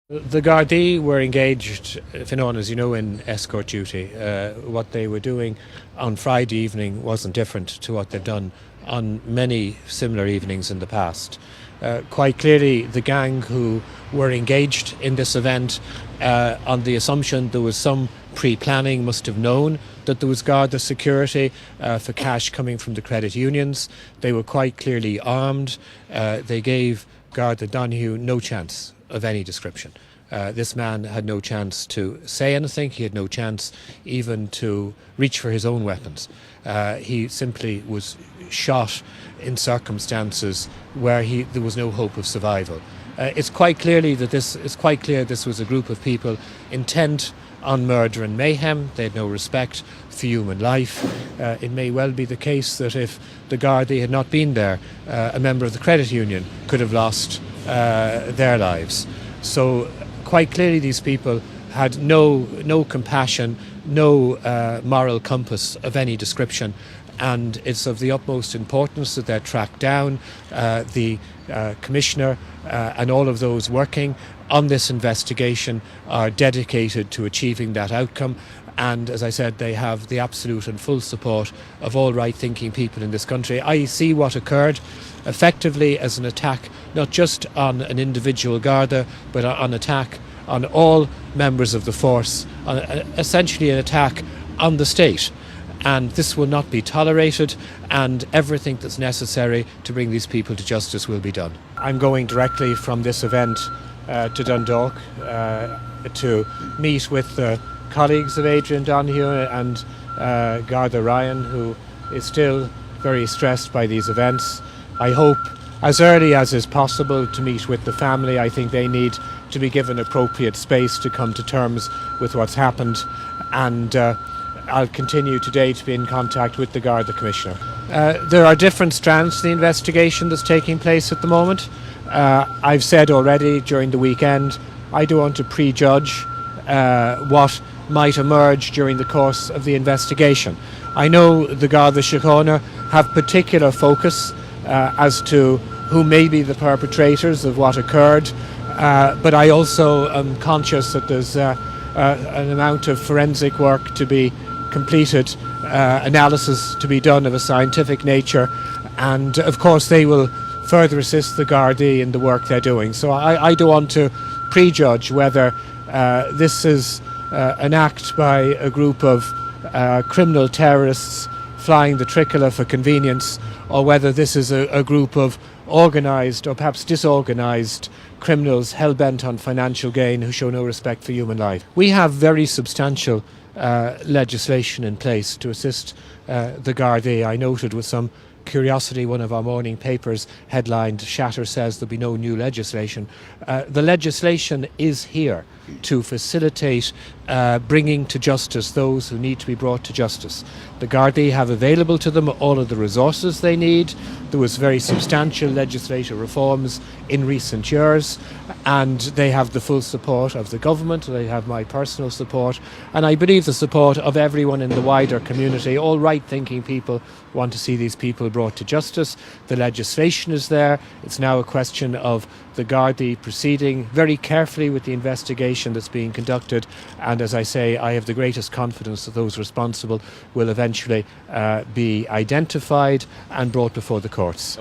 The Gardaí were engaged, Fionnán, as you know, in escort duty. What they were doing on Friday evening wasn't different to what they've done on many similar evenings in the past. Quite clearly, the gang who were engaged in this event, on the assumption there was some pre-planning, must have known that there was Garda security for cash coming from the credit unions. They were quite clearly armed. They gave Garda Donoghue no chance of any description. This man had no chance to say anything. He had no chance even to reach for his own weapons. He simply was shot in circumstances where there was no hope of survival. It's quite clear this was a group of people intent on murder and mayhem. They had no respect for human life. It may well be the case that if the Gardaí had not been there, a member of the credit union could have lost their lives. So quite clearly these people had no compassion, no moral compass of any description, and it's of the utmost importance that they're tracked down. The Commissioner and all of those working on this investigation are dedicated to achieving that outcome, and as I said, they have the absolute and full support of all right-thinking people in this country. I see what occurred effectively as an attack not just on an individual Garda, but an attack on all members of the force, essentially an attack on the state. And this will not be tolerated, and everything that's necessary to bring these people to justice will be done. I'm going directly from this event to Dundalk to meet with the colleagues of Adrian Donoghue and Garda Ryan, who is still very stressed by these events. I hope as early as is possible to meet with the family. I think they need to be given appropriate space to come to terms with what's happened, and I'll continue today to be in contact with the Garda Commissioner. There are different strands to the investigation that's taking place at the moment. I've said already during the weekend, I don't want to prejudge what might emerge during the course of the investigation. I know the Garda Síochána have particular focus as to who may be the perpetrators of what occurred, but I also am conscious that there's an amount of forensic work to be completed, analysis to be done of a scientific nature, and of course they will further assist the Gardaí in the work they're doing. So I don't want to prejudge whether this is an act by a group of criminal terrorists flying the tricolour for convenience, or whether this is a group of organised or perhaps disorganised criminals hell-bent on financial gain who show no respect for human life. We have very substantial legislation in place to assist the Gardaí. I noted with some curiosity one of our morning papers headlined "Shatter says there'll be no new legislation." The legislation is here to facilitate bringing to justice those who need to be brought to justice. The Gardaí have available to them all of the resources they need. There was very substantial legislative reforms in recent years, and they have the full support of the government. They have my personal support, and I believe the support of everyone in the wider community. All right-thinking people want to see these people brought to justice. The legislation is there. It's now a question of the Gardaí proceeding very carefully with the investigation that's being conducted, and as I say, I have the greatest confidence that those responsible will eventually be identified and brought before the courts.